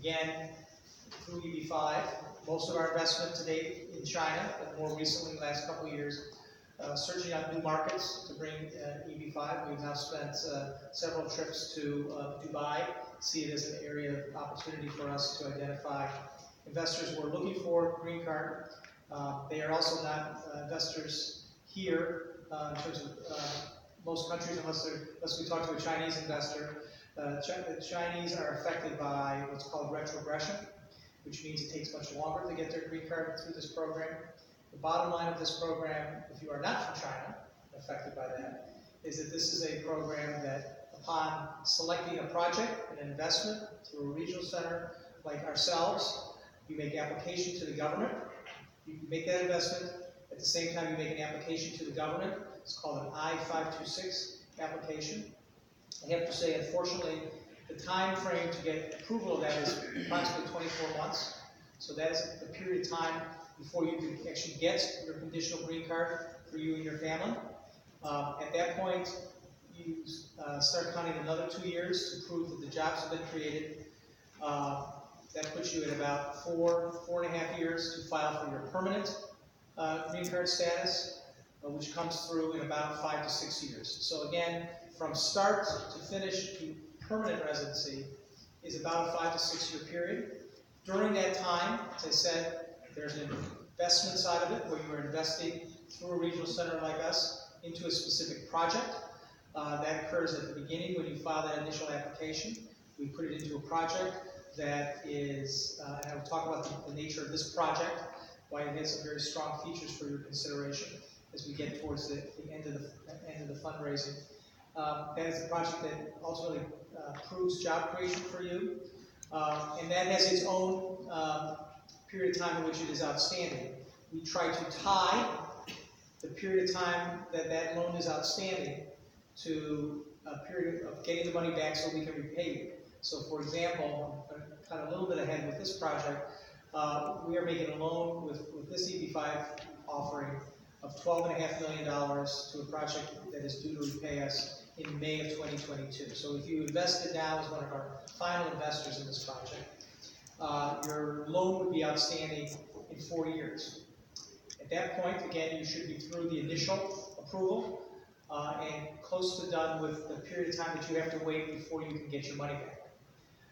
Again, through EB-5, most of our investment to date in China, but more recently, in the last couple of years, searching out new markets to bring EB-5. We've now spent several trips to Dubai, see it as an area of opportunity for us to identify investors who are looking for a green card. They are also not investors here in terms of most countries, unless we talk to a Chinese investor. The Chinese are affected by what's called retrogression, which means it takes much longer to get their green card through this program. The bottom line of this program, if you are not from China, affected by that, is that this is a program that upon selecting a project and an investment through a regional center like ourselves, you make application to the government. You can make that investment. At the same time, you make an application to the government. It's called an I-526 application. I have to say, unfortunately, the time frame to get approval of that is approximately 24 months. So that's the period of time before you can actually get your conditional green card for you and your family. At that point, you start counting another 2 years to prove that the jobs have been created. That puts you at about 4.5 years to file for your permanent green card status, which comes through in about 5 to 6 years. So again, from start to finish, the permanent residency is about a 5 to 6 year period. During that time, as I said, there's an investment side of it where you are investing through a regional center like us into a specific project. That occurs at the beginning when you file that initial application. We put it into a project that is, and I will talk about the nature of this project, why it has some very strong features for your consideration as we get towards the end of the fundraising. That is the project that ultimately proves job creation for you, and that has its own period of time in which it is outstanding. We try to tie the period of time that that loan is outstanding to a period of getting the money back so we can repay you. So for example, I'm kind of a little bit ahead with this project. We are making a loan with this EB-5 offering of $12.5 million to a project that is due to repay us in May of 2022. So if you invested now as one of our final investors in this project, your loan would be outstanding in 4 years. At that point, again, you should be through the initial approval and close to done with the period of time that you have to wait before you can get your money back.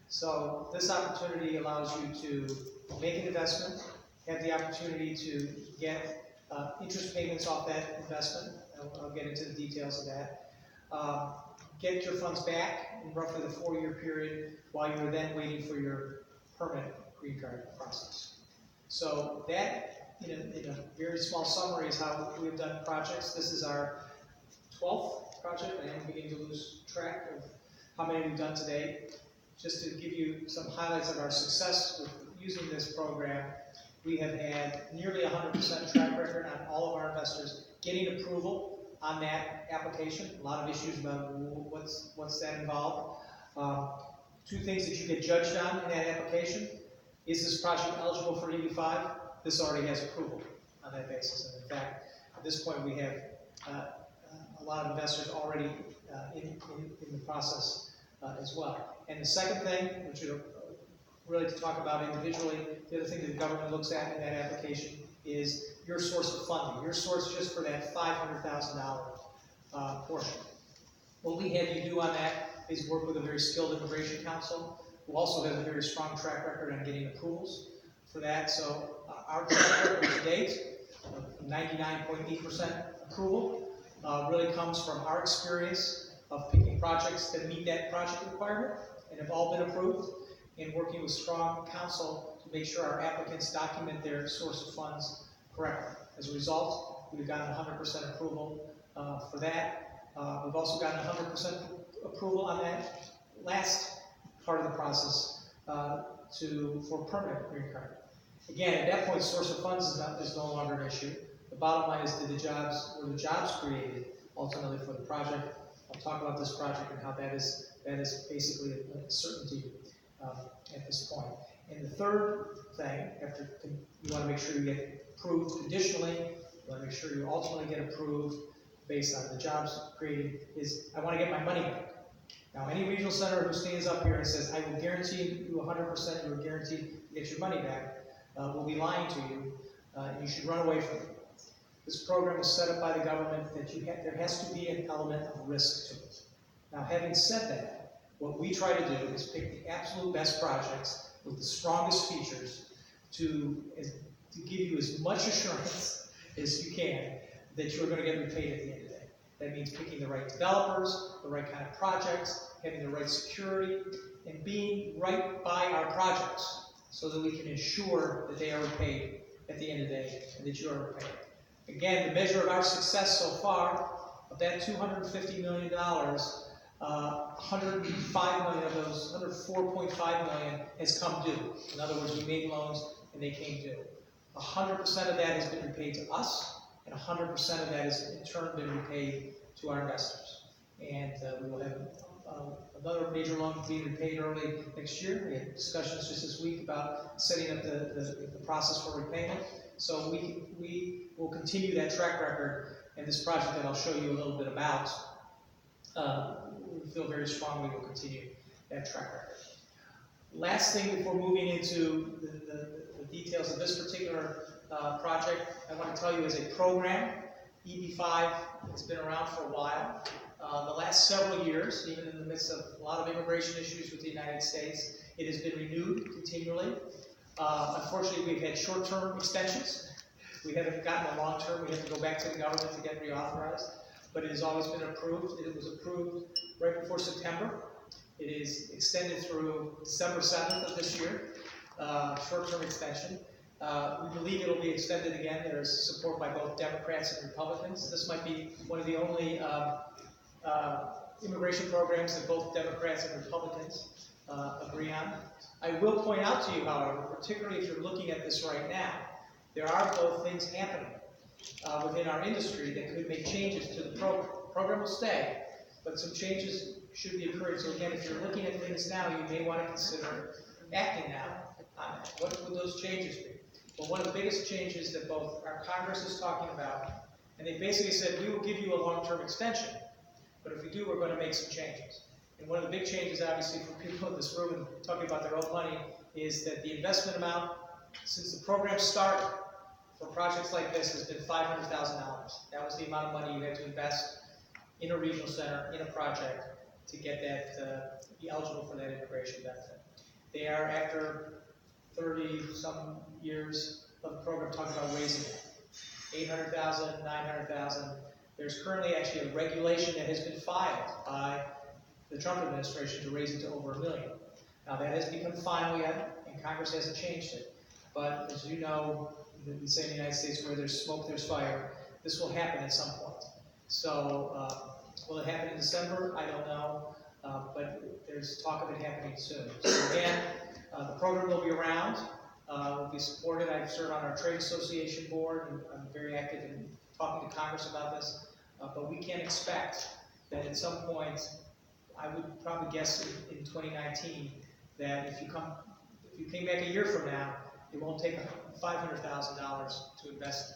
So this opportunity allows you to make an investment, have the opportunity to get interest payments off that investment. I'll get into the details of that. Get your funds back in roughly the 4 year period while you're then waiting for your permanent green card process. So that, in a very small summary, is how we've done projects. This is our 12th project. I am beginning to lose track of how many we've done today. Just to give you some highlights of our success with using this program, we have had nearly 100% track record on all of our investors getting approval on that application. A lot of issues about what's that involved. 2 things that you get judged on in that application. Is this project eligible for EB-5? This already has approval on that basis. And in fact, at this point, we have a lot of investors already in the process as well. And the second thing, which is really to talk about individually, the other thing that the government looks at in that application is your source of funding, your source just for that $500,000 portion. What we have you do on that is work with a very skilled immigration counsel, who also has a very strong track record on getting approvals for that. So our track record to date, 99.8% approval, really comes from our experience of picking projects that meet that project requirement and have all been approved, and working with strong counsel to make sure our applicants document their source of funds correctly. As a result, we've gotten 100% approval for that. We've also gotten 100% approval on that last part of the process for permanent green card. Again, at that point, source of funds is no longer an issue. The bottom line is, were the jobs created ultimately for the project? I'll talk about this project and how that is basically a certainty at this point. And the third thing, after you want to make sure you get approved conditionally, you want to make sure you ultimately get approved based on the jobs created, is I want to get my money back. Now, any regional center who stands up here and says, I will guarantee you 100%, you are guaranteed to get your money back, will be lying to you, and you should run away from it. This program was set up by the government that there has to be an element of risk to it. Now, having said that, what we try to do is pick the absolute best projects with the strongest features to give you as much assurance as you can that you're going to get repaid at the end of the day. That means picking the right developers, the right kind of projects, having the right security, and being right by our projects so that we can ensure that they are repaid at the end of the day and that you are repaid. Again, the measure of our success so far, of that $250 million, 105 million of those, 104.5 million has come due. In other words, we made loans and they came due. 100% of that has been repaid to us, and 100% of that has in turn been repaid to our investors. And we will have another major loan being repaid early next year. We had discussions just this week about setting up the process for repayment. So we will continue that track record, and this project that I'll show you a little bit about, we feel very strongly we'll continue that track record. Last thing before moving into the details of this particular project, I want to tell you is a program, EB5, it's been around for a while. The last several years, even in the midst of a lot of immigration issues with the United States, it has been renewed continually. Unfortunately, we've had short-term extensions. We haven't gotten a long-term. We have to go back to the government to get reauthorized. But it has always been approved. It was approved right before September. It is extended through December 7th of this year, short-term extension. We believe it will be extended again. There is support by both Democrats and Republicans. This might be one of the only immigration programs that both Democrats and Republicans agree on. I will point out to you, however, particularly if you're looking at this right now, there are both things happening within our industry that could make changes to the program. The program will stay, but some changes should be occurring. So again, if you're looking at things now, you may want to consider acting now on that. What would those changes be? Well, one of the biggest changes that both our Congress is talking about, and they basically said, we will give you a long-term extension, but if we do, we're going to make some changes. And one of the big changes, obviously, for people in this room and talking about their own money, is that the investment amount, since the program started, for projects like this has been $500,000. That was the amount of money you had to invest in a regional center, in a project, to get that, be eligible for that immigration benefit. They are, after 30-some years of the program, talking about raising it. 800,000, 900,000. There's currently actually a regulation that has been filed by the Trump administration to raise it to over $1 million. Now that has become final yet, and Congress hasn't changed it. But as you know, we say in the United States, where there's smoke, there's fire. This will happen at some point. So will it happen in December? I don't know. But there's talk of it happening soon. So again, the program will be around. Will be supported. I've served on our trade association board, and I'm very active in talking to Congress about this. But we can expect that at some point, I would probably guess in 2019, that if you came back a year from now, it won't take $500,000 to invest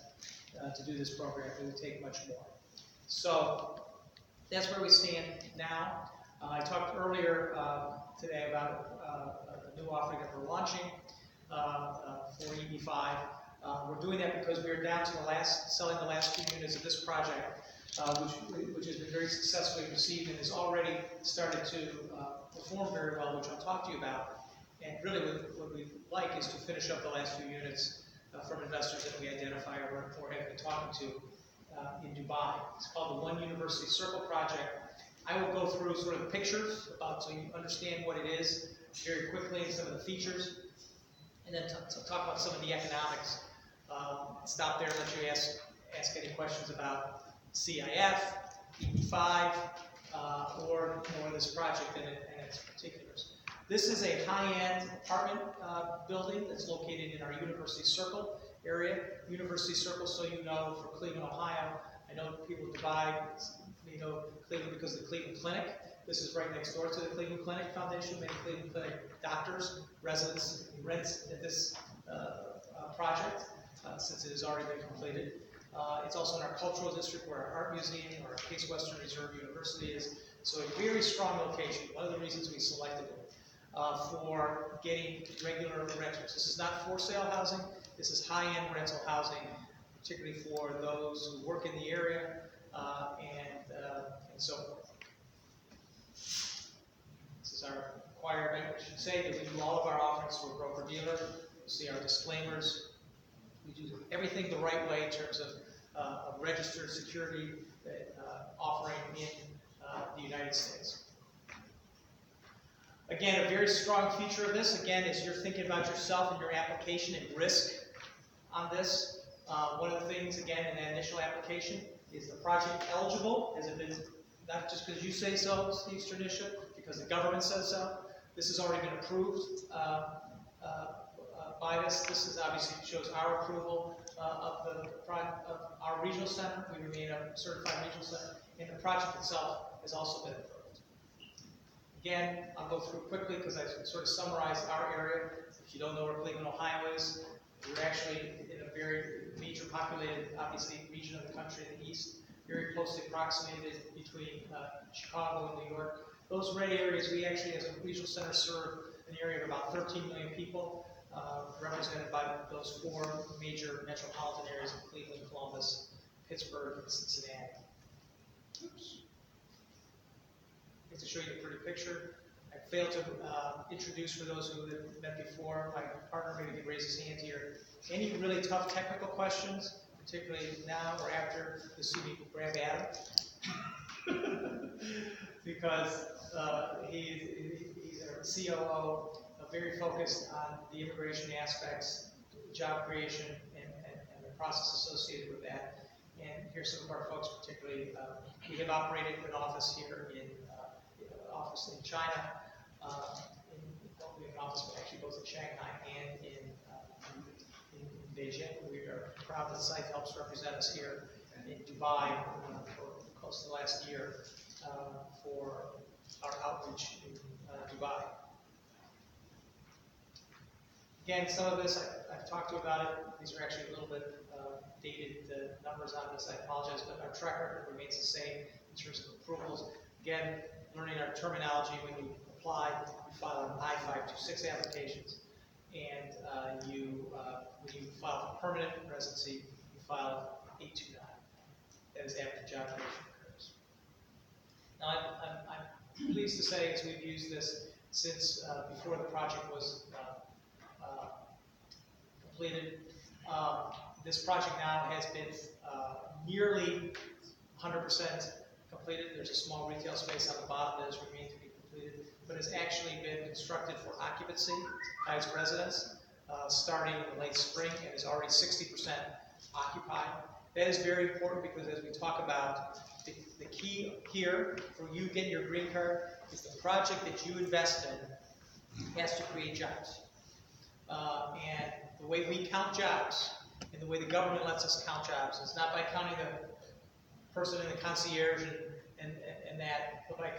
to do this program. It would take much more. So that's where we stand now. I talked earlier today about a new offering that we're launching for EB5. We're doing that because we're down to selling the last 2 units of this project, which has been very successfully received and has already started to perform very well, which I'll talk to you about. And really what we'd like is to finish up the last few units from investors that we identify or have been talking to in Dubai. It's called the One University Circle Project. I will go through sort of the pictures so you understand what it is very quickly and some of the features, and then talk about some of the economics. Stop there and let you ask any questions about CIF, EB5, or this project and its particulars. This is a high-end apartment building that's located in our University Circle area. University Circle, so you know, for Cleveland, Ohio. I know people in Dubai, you know Cleveland because of the Cleveland Clinic. This is right next door to the Cleveland Clinic Foundation. Many Cleveland Clinic doctors, residents, rent at this project since it has already been completed. It's also in our cultural district where our art museum or Case Western Reserve University is. So a very strong location, one of the reasons we selected it for getting regular renters. This is not for sale housing, this is high-end rental housing, particularly for those who work in the area and so forth. This is our requirement. I should say that we do all of our offerings through a broker-dealer. You see our disclaimers. We do everything the right way in terms of registered security offering in the United States. Again, a very strong feature of this, again, is you're thinking about yourself and your application and risk on this. One of the things, again, in that initial application is the project eligible. Has it been, not just because you say so, Steve Sternisha, because the government says so. This has already been approved by this. This is obviously shows our approval of our regional center. We remain a certified regional center, and the project itself has also been approved. Again, I'll go through quickly because I sort of summarized our area. If you don't know where Cleveland, Ohio is, we're actually in a very major populated, obviously, region of the country in the east, very closely approximated between Chicago and New York. Those red areas, we actually, as a regional center, serve an area of about 13 million people, represented by those 4 major metropolitan areas of Cleveland, Columbus, Pittsburgh, and Cincinnati. Oops. To show you a pretty picture. I failed to introduce, for those who have met before, my partner maybe can raise his hand here. Any really tough technical questions, particularly now or after the student grab Adam? Because he's our COO, very focused on the immigration aspects, job creation, and the process associated with that. And here's some of our folks, particularly, we have operated an office here in China. We have an office actually both in Shanghai and in Beijing. We are proud that the site helps represent us here in Dubai for close to the last year for our outreach in Dubai. Again, some of this I've talked to about it. These are actually a little bit dated numbers on this. I apologize, but our track record remains the same in terms of approvals. Again, learning our terminology when you apply, you file an I-526 applications, and when you file for permanent residency, you file 829. That is after job creation occurs. Now, I'm pleased to say, as we've used this since before the project was completed, this project now has been nearly 100% completed. There's a small retail space on the bottom that has remained to be completed, but has actually been constructed for occupancy by its residents starting in the late spring and is already 60% occupied. That is very important because as we talk about the key here for you getting your green card is the project that you invest in has to create jobs. And the way we count jobs and the way the government lets us count jobs is not by counting the person in the concierge and that, but by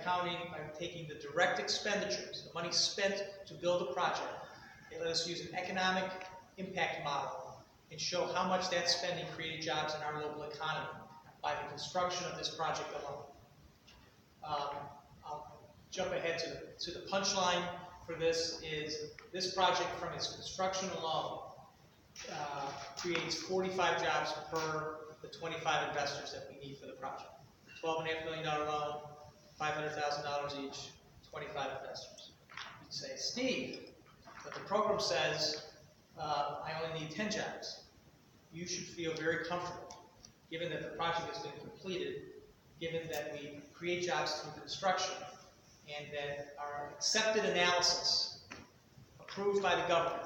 taking the direct expenditures, the money spent to build a project. They let us use an economic impact model and show how much that spending created jobs in our local economy by the construction of this project alone. I'll jump ahead to the punchline for this is this project from its construction alone creates 45 jobs per the 25 investors that we need for the project. $12.5 million loan, $500,000 each, 25 investors. You'd say, Steve, but the program says I only need 10 jobs. You should feel very comfortable, given that the project has been completed, given that we create jobs through construction, and that our accepted analysis, approved by the government,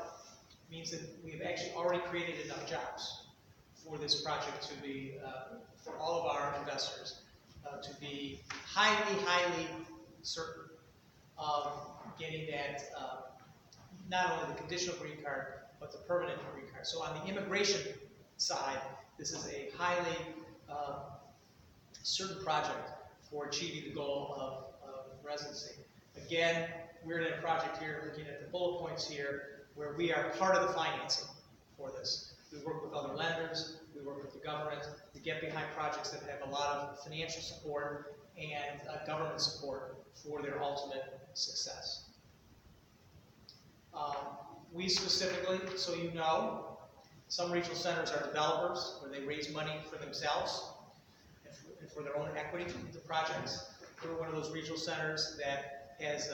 means that we've actually already created enough jobs for this project to be, for all of our investors, to be highly, highly certain of getting that, not only the conditional green card, but the permanent green card. So on the immigration side, this is a highly certain project for achieving the goal of residency. Again, we're in a project here, looking at the bullet points here, where we are part of the financing for this. We work with other lenders, we work with the government to get behind projects that have a lot of financial support and government support for their ultimate success. We specifically, so you know, some regional centers are developers where they raise money for themselves and for their own equity into projects. We're one of those regional centers that has,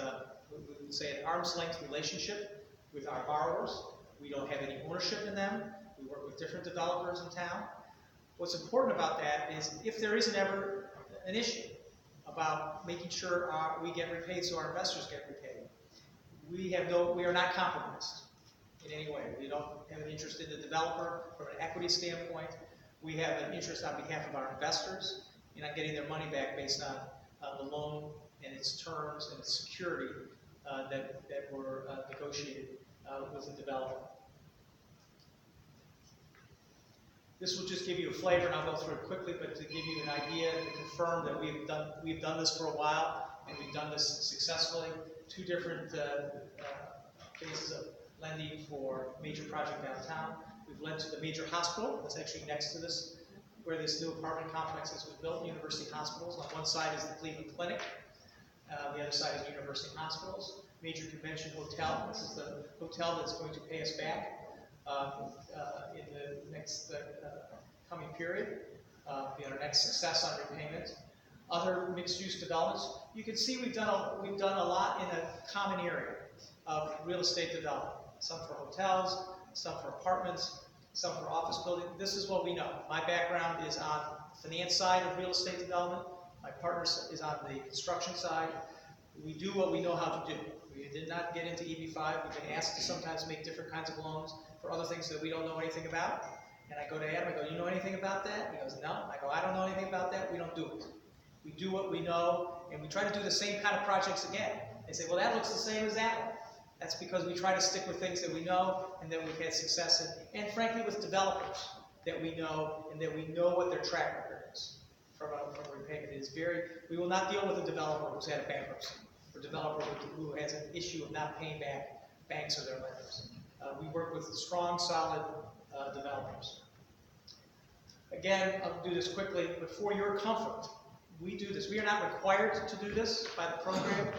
we would say, an arm's length relationship with our borrowers. We don't have any ownership in them. We work with different developers in town. What's important about that is if there isn't ever an issue about making sure we get repaid so our investors get repaid, we are not compromised in any way. We don't have an interest in the developer from an equity standpoint. We have an interest on behalf of our investors in on getting their money back based on the loan and its terms and its security that were negotiated with the developer. This will just give you a flavor, and I'll go through it quickly, but to give you an idea and confirm that we've done this for a while, and we've done this successfully. 2 different phases of lending for major project downtown. We've lent to the major hospital that's actually next to this, where this new apartment complex has been built, University Hospitals. On one side is the Cleveland Clinic, the other side is University Hospitals. Major convention hotel. This is the hotel that's going to pay us back in the next coming period, be our next success on repayment. Other mixed-use developments. You can see we've done a lot in a common area of real estate development. Some for hotels, some for apartments, some for office building. This is what we know. My background is on the finance side of real estate development. My partner is on the construction side. We do what we know how to do. We did not get into EB5. We've been asked to sometimes make different kinds of loans for other things that we don't know anything about. And I go to Adam, I go, you know anything about that? He goes, no. I go, I don't know anything about that. We don't do it. We do what we know, and we try to do the same kind of projects again. They say, well, that looks the same as that one. That's because we try to stick with things that we know and that we've had success in, and frankly with developers that we know and that we know what their track record is from repayment. It is we will not deal with a developer who's had a bankruptcy, or a developer who has an issue of not paying back banks or their lenders. We work with strong, solid developers. Again, I'll do this quickly, but for your comfort, we do this. We are not required to do this by the program,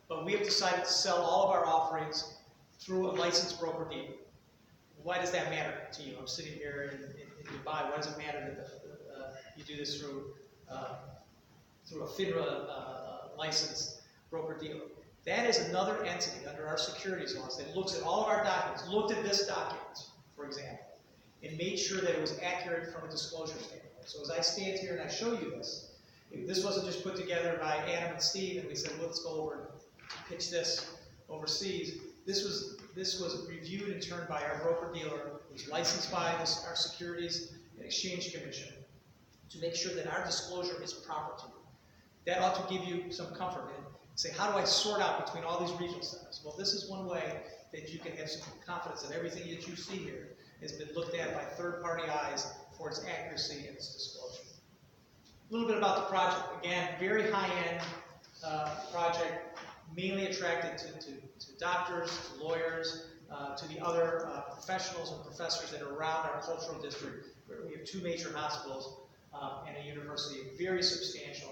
but we have decided to sell all of our offerings through a licensed broker dealer. Why does that matter to you? I'm sitting here in Dubai. Why does it matter that you do this through a FINRA licensed broker dealer? That is another entity under our securities laws that looks at all of our documents, looked at this document, for example, and made sure that it was accurate from a disclosure standpoint. So as I stand here and I show you this, this wasn't just put together by Adam and Steve and we said, well, let's go over and pitch this overseas. This was reviewed and turned by our broker-dealer, who's licensed by our Securities and Exchange Commission, to make sure that our disclosure is proper to you. That ought to give you some comfort and say, how do I sort out between all these regional centers? Well, this is one way that you can have some confidence that everything that you see here has been looked at by third-party eyes for its accuracy and its disclosure. A little bit about the project. Again, very high-end project, mainly attracted to doctors, to lawyers, to the other professionals and professors that are around our cultural district, where we have 2 major hospitals and a university, a very substantial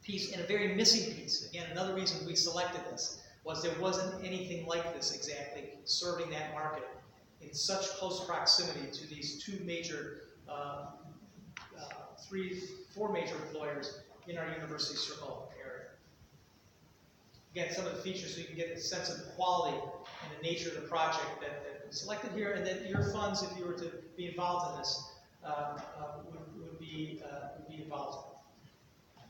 piece, and a very missing piece. Again, another reason we selected this was there wasn't anything like this exactly serving that market in such close proximity to these 2 major 4 major employers in our university circle area. Again, some of the features so you can get a sense of the quality and the nature of the project that we selected here, and that your funds, if you were to be involved in this, would be involved in.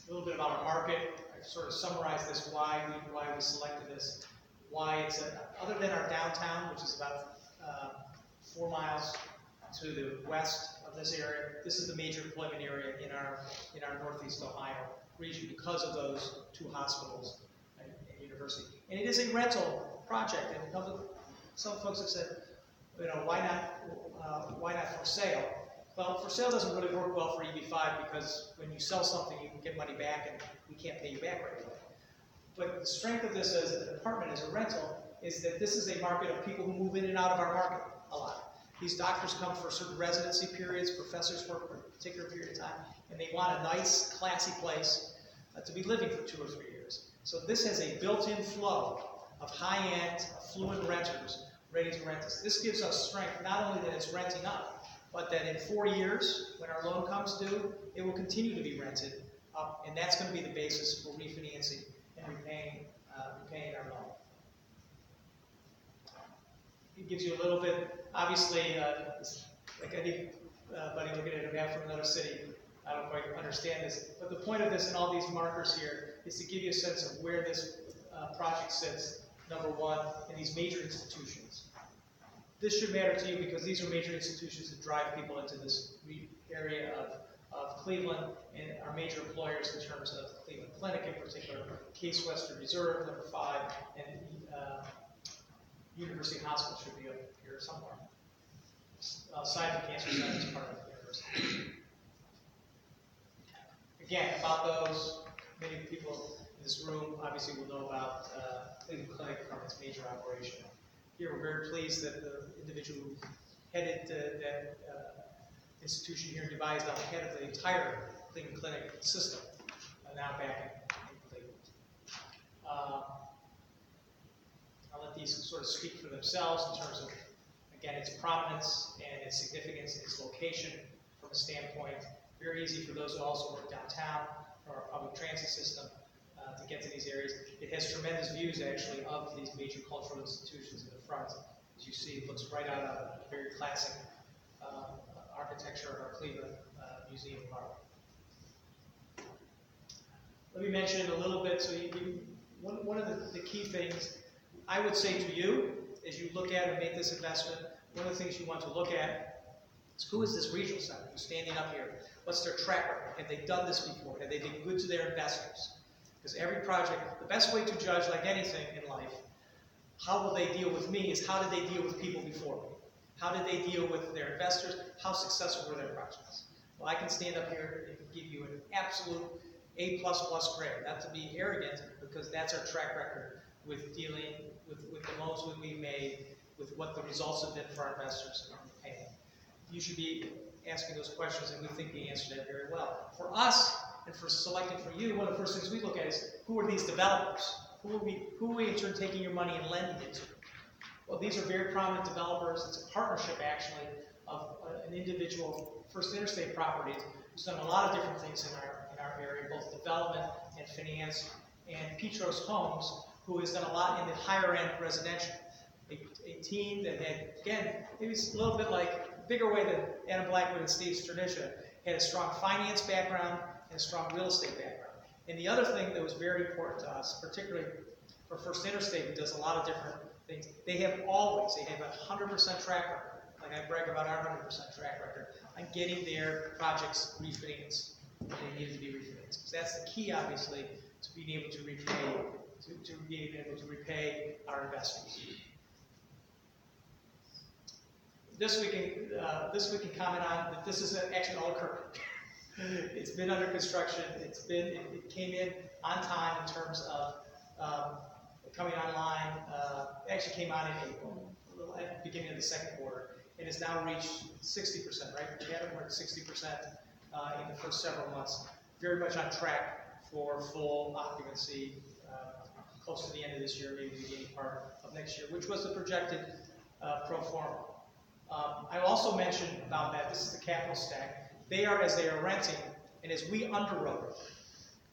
A little bit about our market. I've sort of summarized this, why we selected this, why it's other than our downtown, which is about 4 miles to the west of this area. This is the major employment area in our Northeast Ohio region because of those 2 hospitals and university. And it is a rental project. And some folks have said, you know, why not for sale? Well, for sale doesn't really work well for EB5 because when you sell something, you can get money back, and we can't pay you back right away. But the strength of this as an apartment, as a rental, is that this is a market of people who move in and out of our market a lot. These doctors come for certain residency periods, professors work for particular period of time, and they want a nice, classy place to be living for 2 or 3 years. So this has a built-in flow of high-end, affluent renters ready to rent this. This gives us strength, not only that it's renting up, but that in 4 years, when our loan comes due, it will continue to be rented up, and that's going to be the basis for refinancing and repaying our loan. It gives you a little bit, obviously, like anybody looking at a map from another city, I don't quite understand this, but the point of this and all these markers here is to give you a sense of where this project sits, number one, in these major institutions. This should matter to you because these are major institutions that drive people into this area of Cleveland and our major employers in terms of Cleveland Clinic in particular, Case Western Reserve, number 5, and University Hospital should be up here somewhere. Simon Cancer Center is part of the university. Again, about those, many people in this room obviously will know about Cleveland Clinic from its major operation. Here we're very pleased that the individual who headed that institution here in Dubai is now the head of the entire Cleveland Clinic system, now back in Cleveland. I'll let these sort of speak for themselves in terms of, again, its prominence and its significance, its location from a standpoint. Very easy for those who also work downtown or our public transit system to get to these areas. It has tremendous views, actually, of these major cultural institutions in the front. As you see, it looks right out of a very classic architecture of our Cleveland Museum of Art. Let me mention a little bit. So one of the key things I would say to you, as you look at and make this investment, one of the things you want to look at is who is this regional center who's standing up here? What's their track record? Have they done this before? Have they been good to their investors? Because every project, the best way to judge, like anything in life, how will they deal with me is how did they deal with people before me? How did they deal with their investors? How successful were their projects? Well, I can stand up here and give you an absolute A++ grade, not to be arrogant, because that's our track record with dealing with the loans that we made, with what the results have been for our investors and paying. You should be asking those questions, and we think we answered that very well. For us, and for selecting for you, one of the first things we look at is who are these developers? Who are we in turn taking your money and lending it to? Well, these are very prominent developers. It's a partnership, actually, of an individual First Interstate Properties who's done a lot of different things in our area, both development and finance, and Petros Homes, who has done a lot in the higher-end residential. A team that had, again, maybe it's a little bit like, bigger way than Adam Blackwood and Steve Sternisha, had a strong finance background and a strong real estate background. And the other thing that was very important to us, particularly for First Interstate, who does a lot of different things, they have a 100% track record, like I brag about our 100% track record, on getting their projects refinanced when they needed to be refinanced. Because that's the key, obviously, to being able to repay our investments. This we can comment on that this is actually all occurred. It's been under construction. It came in on time in terms of coming online. It actually came on in April, at the beginning of the second quarter. It has now reached 60%, right? We had it at 60% in the first several months. Very much on track for full occupancy close to the end of this year, maybe the beginning part of next year, which was the projected pro forma. I also mentioned about that. This is the capital stack. They are as they are renting, and as we underwrote it.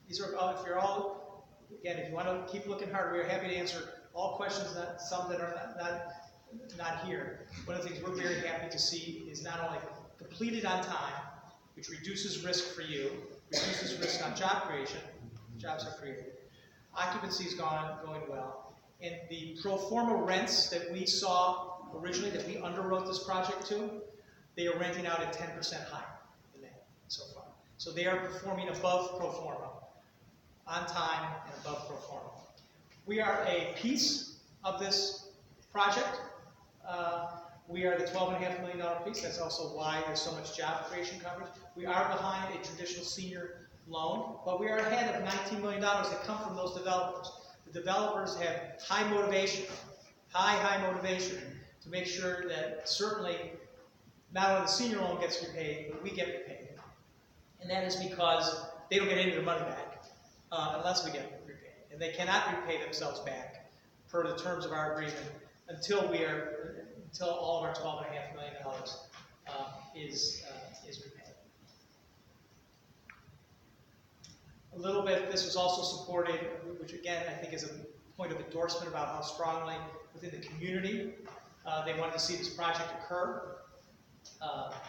These are if you're all, again, if you want to keep looking hard, we're happy to answer all questions. Some that are not here. One of the things we're very happy to see is not only completed on time, which reduces risk for you, reduces risk on job creation. Jobs are created. Occupancy is going well, and the pro forma rents that we saw originally, that we underwrote this project to, they are renting out at 10% higher than that so far. So they are performing above pro forma, on time and above pro forma. We are a piece of this project. We are the $12.5 million piece. That's also why there's so much job creation coverage. We are behind a traditional senior loan, but we are ahead of $19 million that come from those developers. The developers have high motivation, high motivation to make sure that certainly not only the senior loan gets repaid, but we get repaid. And that is because they don't get any of their money back unless we get repaid. And they cannot repay themselves back per the terms of our agreement until all of our $12.5 million is repaid. A little bit, this was also supported, which again I think is a point of endorsement about how strongly within the community they wanted to see this project occur.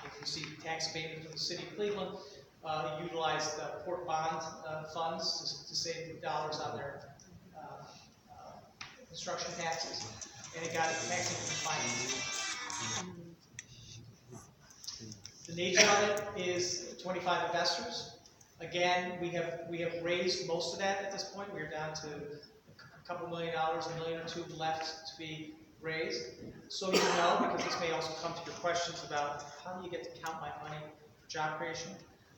If you see tax abatement from the city of Cleveland, utilized port bond funds to save dollars on their construction taxes, and it got taxing compliance. The nature of it is 25 investors. Again, we have raised most of that at this point. We're down to a couple $1 million, $1 million or $2 million left to be raised. So you know, because this may also come to your questions about how do you get to count my money for job creation.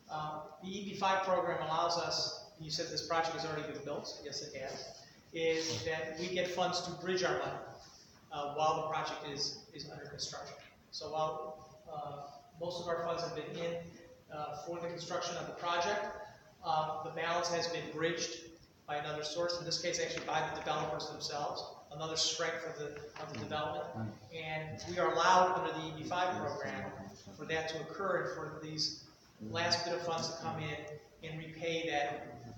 The EB-5 program allows us, and you said this project has already been built, yes it has, is that we get funds to bridge our money while the project is under construction. So while most of our funds have been in for the construction of the project, the balance has been bridged by another source, in this case actually by the developers themselves, another strength of the development. And we are allowed under the EB-5 program for that to occur and for these last bit of funds to come in and repay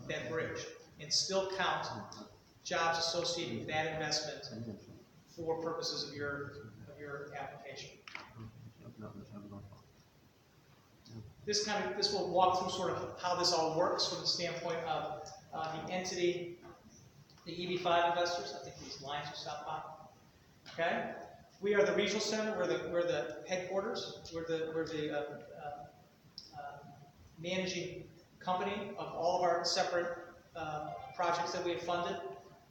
that bridge and still count jobs associated with that investment for purposes of your application. This will walk through sort of how this all works from the standpoint of the entity, the EB-5 investors. I think these lines will stop by. Okay, we are the regional center. We're the headquarters. We're the managing company of all of our separate projects that we have funded.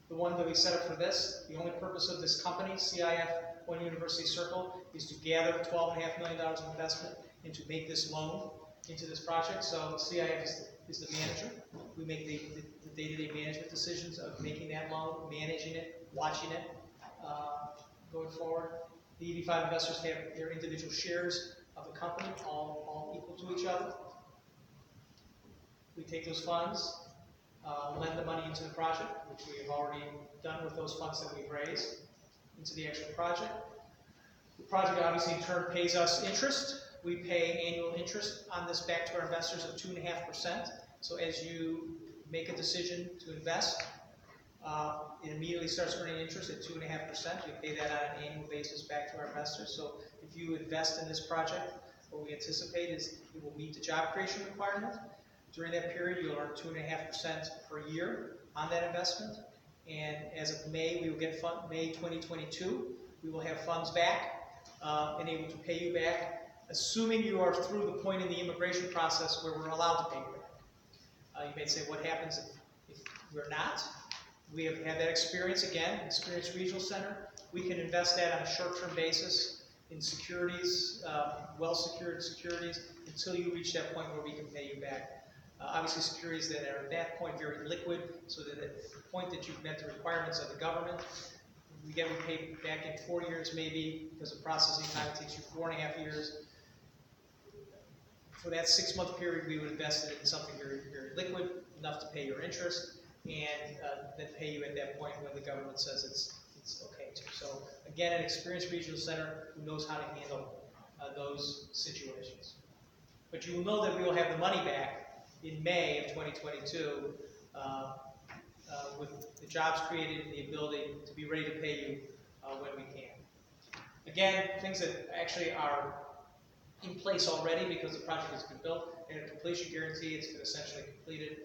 The one that we set up for this, the only purpose of this company, CIF One University Circle, is to gather $12.5 million of investment and to make this loan into this project. So CIF is the manager. We make the day-to-day management decisions of making that loan, managing it, watching it, going forward. The EB-5 investors have their individual shares of the company, all equal to each other. We take those funds, lend the money into the project, which we have already done with those funds that we've raised, into the actual project. The project obviously in turn pays us interest. We pay annual interest on this back to our investors of 2.5%. So as you make a decision to invest, it immediately starts earning interest at 2.5%. We pay that on an annual basis back to our investors. So if you invest in this project, what we anticipate is it will meet the job creation requirement. During that period, you'll earn 2.5% per year on that investment. And as of May, we will get May 2022, we will have funds back and able to pay you back, assuming you are through the point in the immigration process where we're allowed to pay you back. You may say, what happens if we're not? We have had that experience again, Experience Regional Center. We can invest that on a short-term basis in securities, well-secured securities, until you reach that point where we can pay you back. Obviously, securities that are at that point very liquid, so that at the point that you've met the requirements of the government, we get repaid back in 4 years maybe, because the processing time takes you 4.5 years. For that 6-month period, we would invest it in something very, very liquid, enough to pay your interest, and then pay you at that point when the government says it's okay to. So again, an experienced regional center who knows how to handle those situations. But you will know that we will have the money back in May of 2022 with the jobs created and the ability to be ready to pay you when we can. Again, things that actually are in place already because the project has been built and a completion guarantee, it's been essentially completed.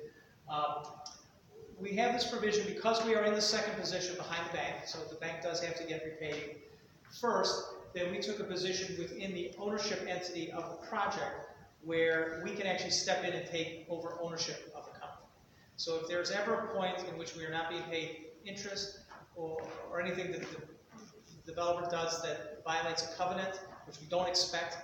We have this provision because we are in the second position behind the bank, so the bank does have to get repaid first. Then we took a position within the ownership entity of the project where we can actually step in and take over ownership of the company. So if there's ever a point in which we are not being paid interest or anything that the developer does that violates a covenant, which we don't expect,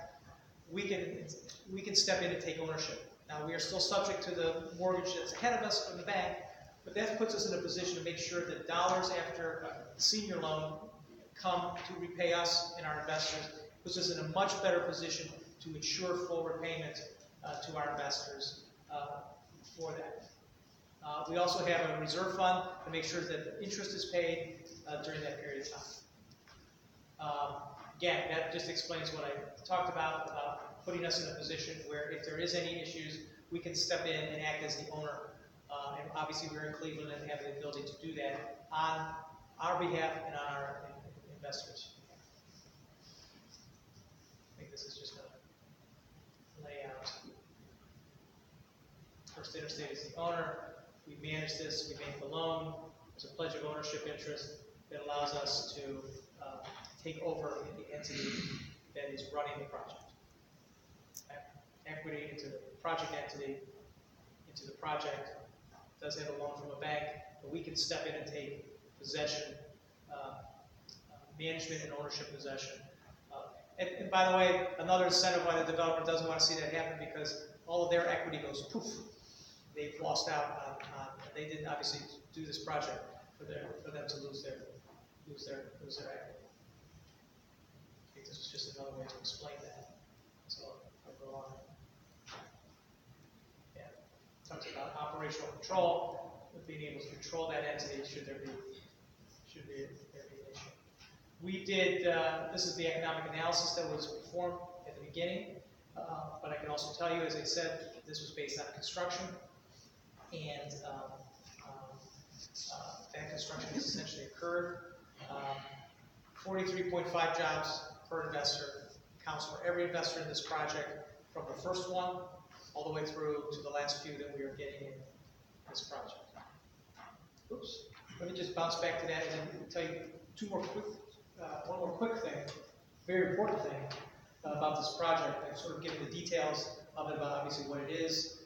we can step in and take ownership. Now we are still subject to the mortgage that's ahead of us from the bank, but that puts us in a position to make sure that dollars after the senior loan come to repay us and our investors, puts us in a much better position to ensure full repayment to our investors for that. We also have a reserve fund to make sure that the interest is paid during that period of time. Again, that just explains what I talked about putting us in a position where if there is any issues, we can step in and act as the owner. And obviously we're in Cleveland and have the ability to do that on our behalf and on our investors. I think this is just a layout. First Interstate is the owner. We manage this, we make the loan. There's a pledge of ownership interest that allows us to take over the entity that is running the project. Equity into the project entity, into the project. Does have a loan from a bank, but we can step in and take possession, management and ownership possession. And by the way, another incentive why the developer doesn't want to see that happen, because all of their equity goes poof. They've lost out on they didn't obviously do this project for them to lose their equity. I think this is just another way to explain that. So I'll go on. Yeah, talks about operational control, being able to control that entity should there be an issue. We did this is the economic analysis that was performed at the beginning, but I can also tell you, as I said, this was based on construction, and that construction has essentially occurred. 43.5 jobs per investor counts for every investor in this project, from the first one all the way through to the last few that we are getting in this project. Oops. Let me just bounce back to that and then tell you one more quick thing, very important thing about this project. I've sort of given the details of it, about obviously what it is,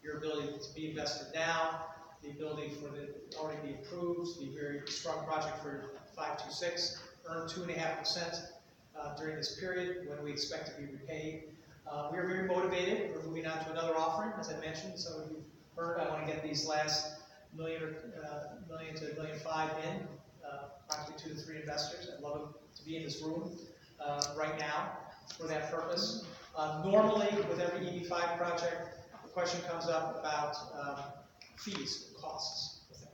your ability to be invested now, the ability for the already be approved, the very strong project for 526, earn 2.5% during this period when we expect to be repaid. We are very motivated. We're moving on to another offering, as I mentioned. So you've heard I want to get these last million to $1.5 million in, approximately 2 to 3 investors. I'd love them to be in this room right now for that purpose. Normally, with every EB5 project, the question comes up about fees, costs with that.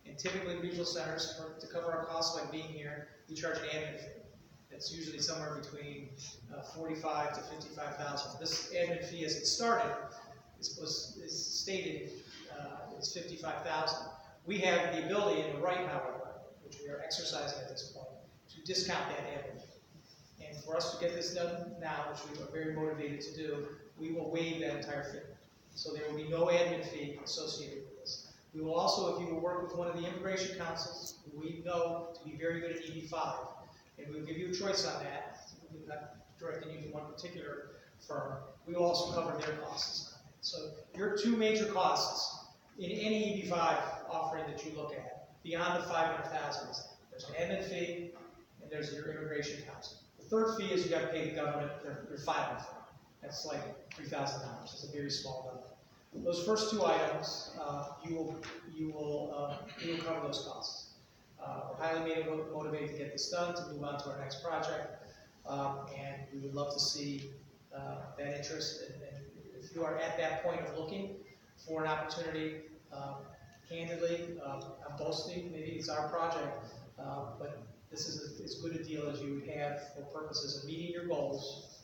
And typically, regional centers, to cover our costs like being here, we charge an admin fee. It's usually somewhere between $45,000 to $55,000. This admin fee, as it started, is stated is $55,000. We have the ability in the right, however, which we are exercising at this point, to discount that admin fee. And for us to get this done now, which we are very motivated to do, we will waive that entire fee. So there will be no admin fee associated with this. We will also, if you will work with one of the immigration councils, who we know to be very good at EB5, and we will give you a choice on that. We're not directing you to one particular firm. We will also cover their costs. So your 2 major costs in any EB5 offering that you look at, beyond the $500,000, there's an admin fee and there's your immigration counsel. The third fee is you got to pay the government their $500,000. That's like $3,000. It's a very small number. Those first 2 items, you will cover those costs. We're highly motivated to get this done, to move on to our next project, and we would love to see that interest. And if you are at that point of looking for an opportunity, candidly, I'm boasting, maybe it's our project, but this is as good a deal as you would have for purposes of meeting your goals,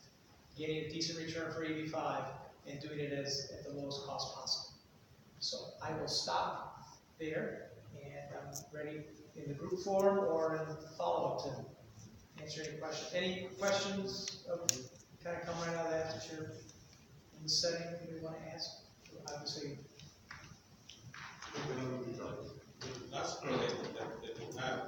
getting a decent return for EB5, and doing it at the lowest cost possible. So I will stop there, and I'm ready in the group form or in follow-up to answer any questions. Any questions kind of come right out of that you're in the setting that you want to ask? Obviously. The last project that you have,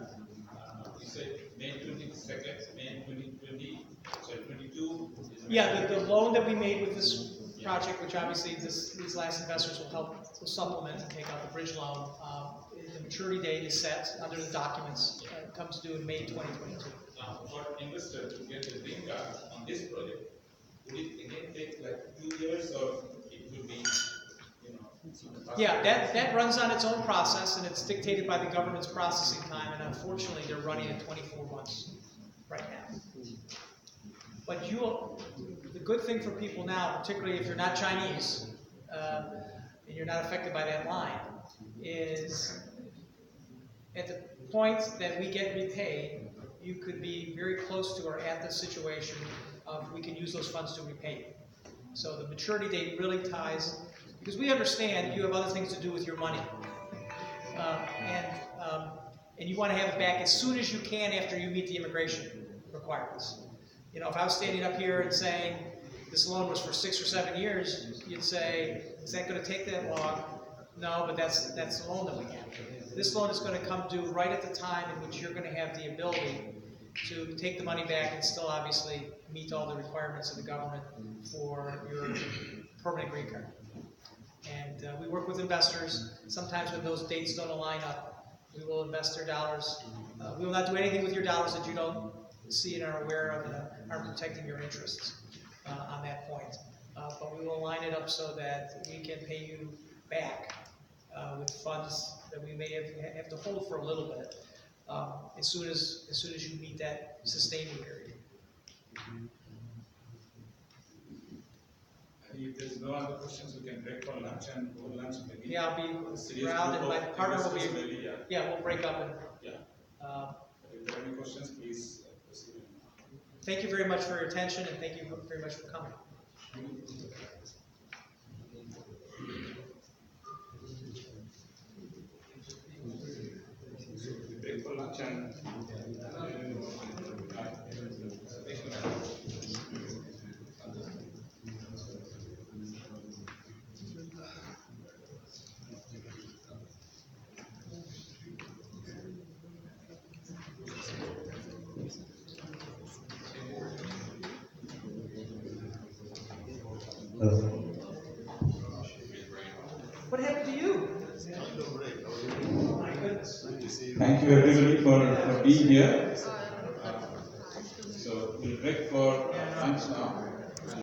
you said May 22nd, May 2020, so 22. Yeah, the loan that we made with this project, which obviously these last investors will help to supplement and take out the bridge loan. The maturity date is set under the documents. It comes due in May 2022. Now, for investors to get the green card on this project, would it again take like 2 years, or it would be, Yeah, that runs on its own process, and it's dictated by the government's processing time, and unfortunately, they're running at 24 months right now. But the good thing for people now, particularly if you're not Chinese, and you're not affected by that line, is at the point that we get repaid, you could be very close to or at the situation of we can use those funds to repay you. So the maturity date really ties, because we understand you have other things to do with your money. And you want to have it back as soon as you can after you meet the immigration requirements. You know, if I was standing up here and saying this loan was for 6 or 7 years, you'd say, is that going to take that long? No, but that's the loan that we have. This loan is going to come due right at the time in which you're going to have the ability to take the money back and still obviously meet all the requirements of the government for your permanent green card. And we work with investors. Sometimes when those dates don't align up, we will invest their dollars. We will not do anything with your dollars that you don't see and are aware of and are protecting your interests on that point. But we will line it up so that we can pay you back with funds that we may have to hold for a little bit as soon as you meet that sustaining period. If there's no other questions, we can break for lunch and go lunch maybe. Yeah, I'll be around, and my partner will be. Yeah, we'll break up and. Yeah. If there are any questions, please proceed. Thank you very much for your attention, and thank you very much for coming. Break for lunch and. What happened to you? Oh my goodness. Thank you everybody for being here. So we'll break for lunch now.